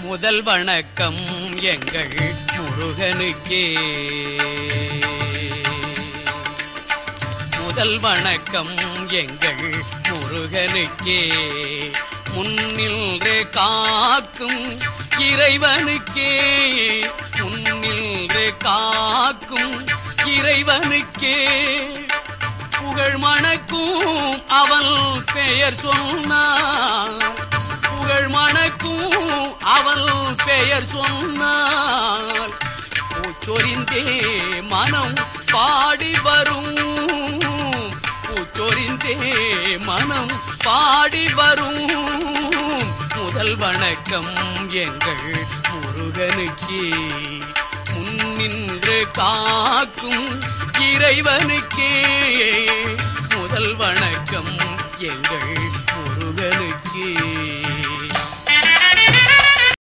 முதல் வணக்கம் எங்கள் முருகனுக்கே. முதல் வணக்கம் எங்கள் முருகனுக்கே. முன்னின்று காக்கும் இறைவனுக்கே. முன்னின்று காக்கும் இறைவனுக்கே. புகழ் மணக்கும் அவன் பெயர் சொன்னான். புகழ் மணக்கும் அவன் பெயர் சொன்னான். பூச்சொரிந்தே மனம் பாடி வரும். பூச்சொரிந்தே மனம் பாடி வரும். முதல் வணக்கம் எங்கள் முருகனுக்கே. முன்னின்று காக்கும் இறைவனுக்கே. முதல் வணக்கம் எங்கள் முருகனுக்கே.